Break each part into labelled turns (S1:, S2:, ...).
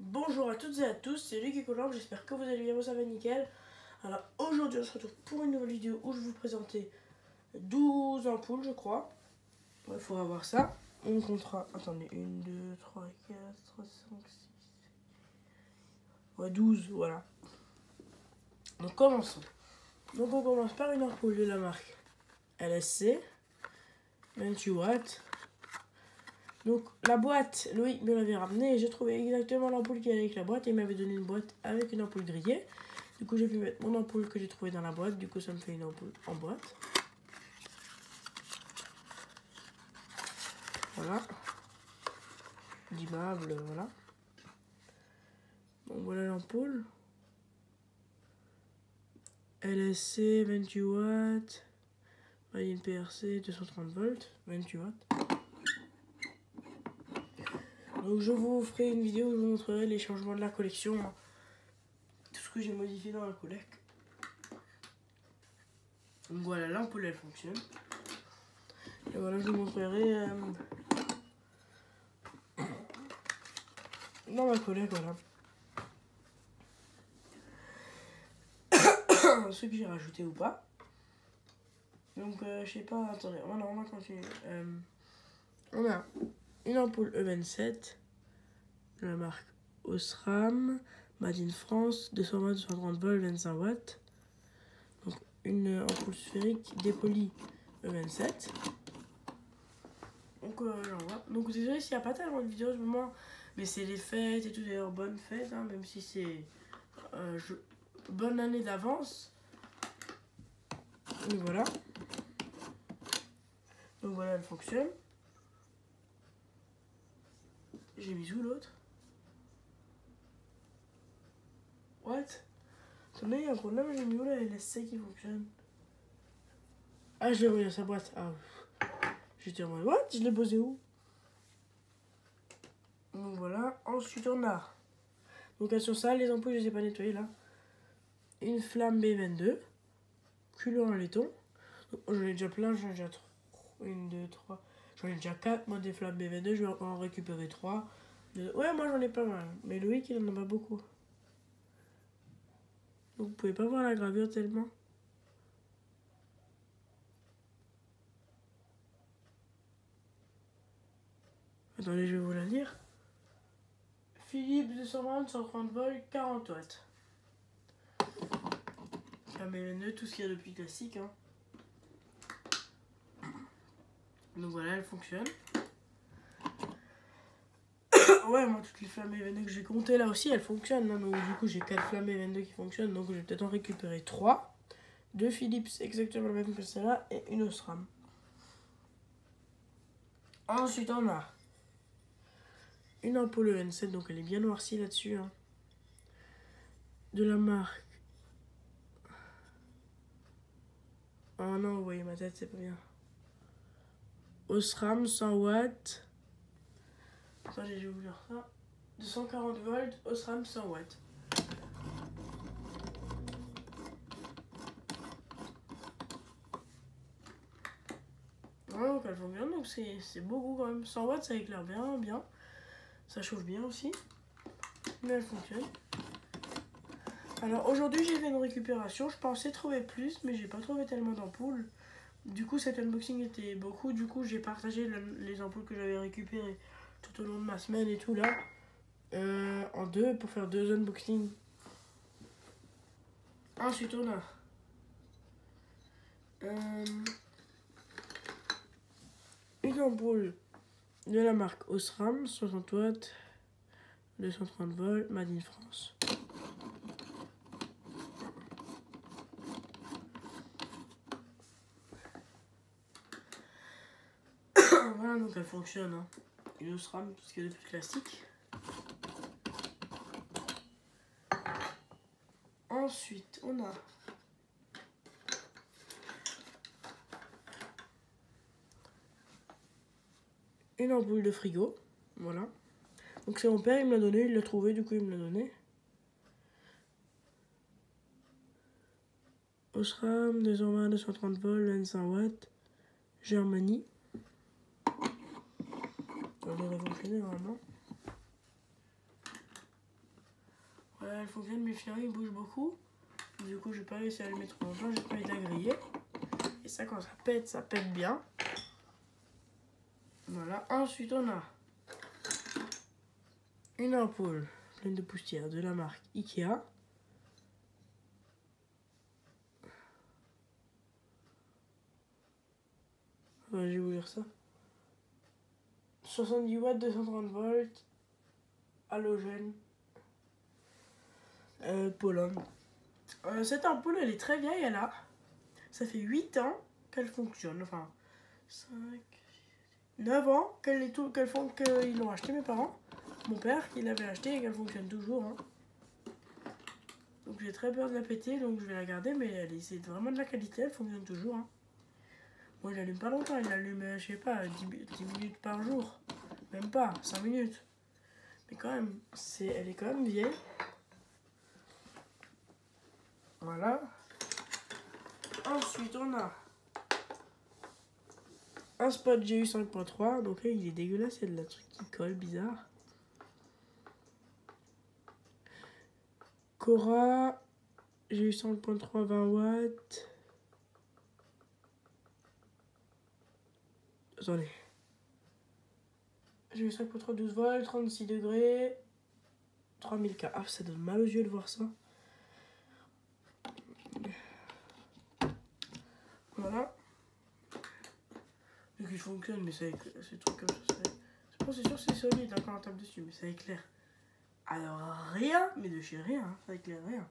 S1: Bonjour à toutes et à tous, c'est Luc et Colombe, j'espère que vous allez bien, moi ça va nickel. Alors aujourd'hui on se retrouve pour une nouvelle vidéo où je vais vous présenter 12 ampoules je crois. Il faudra voir ça. On comptera, attendez, 1, 2, 3, 4, 5, 6, ouais 12, voilà. Donc commençons. Donc on commence par une ampoule de la marque LSC, 28 watts. Donc la boîte, Loïc me l'avait ramenée et j'ai trouvé exactement l'ampoule qui allait avec la boîte et il m'avait donné une boîte avec une ampoule grillée. Du coup j'ai pu mettre mon ampoule que j'ai trouvée dans la boîte, du coup ça me fait une ampoule en boîte. Voilà. D'immeuble, voilà. Donc voilà l'ampoule. LSC, 28 watts. Une PRC, 230 volts, 28 watts. Donc je vous ferai une vidéo où je vous montrerai les changements de la collection. Tout ce que j'ai modifié dans la collecte. Donc voilà, l'ampoule elle fonctionne. Et voilà, je vous montrerai dans ma collecte, voilà. Ce que j'ai rajouté ou pas. Donc je sais pas, attendez, on va continuer. On a une ampoule E27 de la marque Osram, Made in France, 220, 230 volts, 25 watts. Donc une ampoule sphérique dépolie E27. Donc j'en vois. Donc désolé s'il n'y a pas tellement de vidéos en ce moment, mais c'est les fêtes et tout, d'ailleurs bonnes fêtes, hein, même si c'est bonne année d'avance. Donc voilà. Donc voilà, elle fonctionne. J'ai mis où l'autre? What? Attendez, il y a un problème, j'ai mis où la LSC qui fonctionne? Ah, je l'ai remis dans sa boîte. Ah, j'étais en mode, what? Je l'ai posé où? Donc voilà, ensuite on a, donc elles sont sales, les ampoules je les ai pas nettoyées là. Une flamme B22, culot en laiton. J'en ai déjà plein, j'en ai déjà 3, 1, 2, 3, j'en ai déjà 4 moi des flammes B22, je vais encore en récupérer 3. Ouais, moi j'en ai pas mal, mais Loïc il en a pas beaucoup. Donc vous pouvez pas voir la gravure tellement. Attendez, je vais vous la lire. Philips 220, 130 volts, 40 watts. Flamme B22, tout ce qu'il y a depuis classique. Hein. Donc voilà, elle fonctionne. Ouais, moi toutes les flammes E22 que j'ai comptées là aussi, elles fonctionnent. Hein. Donc du coup, j'ai 4 flammes E22 qui fonctionnent. Donc je vais peut-être en récupérer 3. 2 Philips, exactement la même que celle-là, et une Osram. Ensuite, on a une ampoule E27, donc elle est bien noircie là-dessus. Hein. De la marque. Oh non, vous voyez ma tête, c'est pas bien. Osram 100 watts. Attendez, je vais vous dire ça. 240 volts, Osram 100 watts. Ouais, donc elle fonctionne, donc c'est beaucoup quand même. 100 watts, ça éclaire bien. Ça chauffe bien aussi. Mais elle fonctionne. Alors aujourd'hui j'ai fait une récupération, je pensais trouver plus mais j'ai pas trouvé tellement d'ampoules. Du coup cet unboxing était beaucoup, du coup j'ai partagé les ampoules que j'avais récupérées tout au long de ma semaine et tout là en deux pour faire 2 unboxings. Ensuite on a une ampoule de la marque Osram, 60 watts, 230 volts, Made in France. Voilà, donc elle fonctionne. Hein. Une Osram, tout ce qu'il y a de plus classique. Ensuite, on a une ampoule de frigo. Voilà. Donc c'est mon père, il me l'a donné, il l'a trouvé, du coup il me l'a donné. Osram, 220, 230 volts, 25 watts. Germanie. Ça devrait fonctionner normalement. elle fonctionne, mais finalement, il bouge beaucoup. Du coup, je vais pas réussi à le mettre longtemps, j'ai pas envie de la griller. Et ça, quand ça pète bien. Voilà. Ensuite, on a une ampoule pleine de poussière de la marque Ikea. Ouais, je vais vous lire ça. 70 watts, 230 volts, halogène, Pologne. Cette ampoule, elle est très vieille, ça fait 8 ans qu'elle fonctionne. Enfin, 5, 9 ans qu'ils l'ont acheté, mes parents. Mon père qui l'avait acheté et qu'elle fonctionne toujours. Hein. Donc j'ai très peur de la péter, donc je vais la garder, mais c'est vraiment de la qualité, elle fonctionne toujours. Hein. Moi, il l'allume pas longtemps, il l'allume, je sais pas, 10 minutes par jour. Même pas, 5 minutes. Mais quand même, elle est quand même vieille. Voilà. Ensuite, on a un spot GU 5.3. Donc là, il est dégueulasse, il y a de la truc qui colle, bizarre. Cora, GU 5.3, 20 watts. Attendez. J'ai eu 5.3, 12 volts, 36 degrés, 3000 K. Ah, ça donne mal aux yeux de voir ça. Voilà. Donc il fonctionne, mais c'est truc comme ça. C'est sûr que c'est solide quand on tape dessus, mais ça éclaire. Alors rien, mais de chez rien, hein, ça éclaire rien.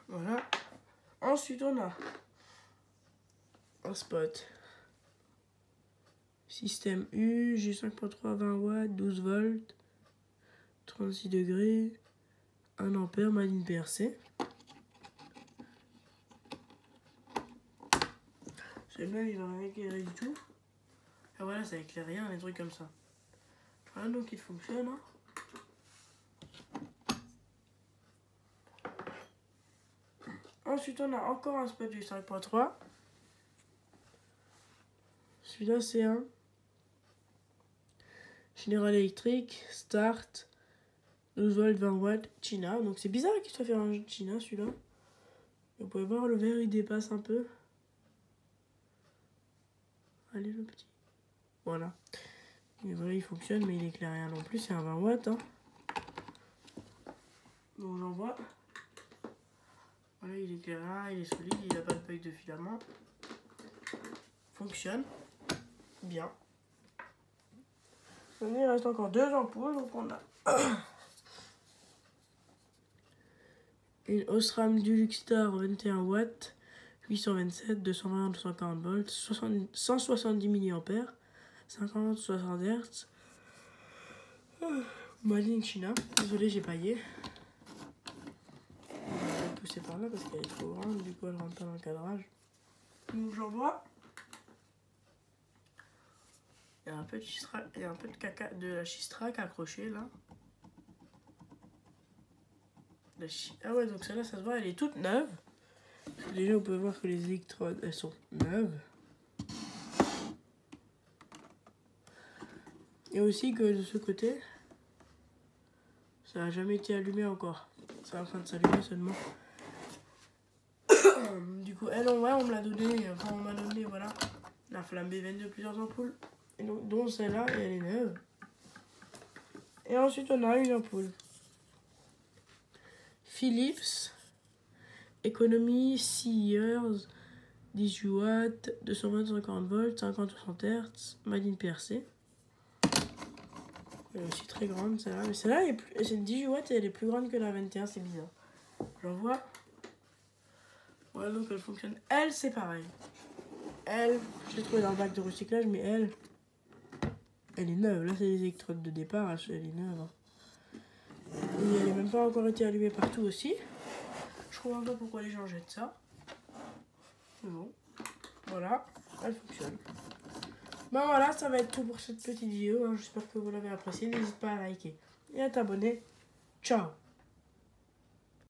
S1: Voilà. Ensuite, on a un spot. Système U, G5.3, 20 watts, 12 volts, 36 degrés, 1 ampère, Made PRC. Celui-là, il va rien éclairer du tout. Et voilà, ça éclaire rien, des trucs comme ça. Voilà, donc il fonctionne. Hein. Ensuite, on a encore un spot du 5.3. Celui-là, c'est un General Electric, Start, 12 volts, 20 watts, China. Donc c'est bizarre qu'il soit fait en China, celui-là. Vous pouvez voir, le verre, il dépasse un peu. Allez, le petit. Voilà. Et voilà, il fonctionne, mais il éclaire rien non plus. C'est un 20 watts. Hein. Donc j'envoie. Voilà, il éclaire rien, il est solide, il n'a pas de paille de filament. Fonctionne bien. Il reste encore 2 ampoules, donc on a une Osram Duluxstar 21 watts, 827, 220, 240 volts, 170 mAh, 50-60 Hz. Made in China. Désolé, j'ai paillé. Je vais pousser par là parce qu'elle est trop grande, du coup elle rentre pas dans le cadrage. Donc j'envoie. Il y a un peu de caca de la Chistrac accrochée là. Ah ouais, donc celle-là, ça se voit, elle est toute neuve. Déjà, vous pouvez voir que les électrodes, elles sont neuves. Et aussi que de ce côté, ça n'a jamais été allumé encore. C'est en train de s'allumer seulement. Du coup, elle, ouais, on me l'a donné, enfin, on m'a donné, voilà, la flamme B22 de plusieurs ampoules. Et donc, dont celle-là, et elle est neuve. Et ensuite, on a une ampoule Philips Economy 6 years, 18 watts, 220-140 volts, 50-60 Hz, Made in PRC. Elle est aussi très grande celle-là, mais celle-là, c'est 18 watts et elle est plus grande que la 21, c'est bizarre. J'envoie. Voilà, donc elle fonctionne. Elle, c'est pareil. Elle, je l'ai trouvée dans le bac de recyclage, mais elle est neuve. Là, c'est les électrodes de départ, elle est neuve. Hein. Et elle n'est même pas encore été allumée partout aussi. Je comprends pas pourquoi les gens jettent ça. Mais bon, voilà, elle fonctionne. Ben voilà, ça va être tout pour cette petite vidéo. J'espère que vous l'avez appréciée. N'hésite pas à liker et à t'abonner. Ciao!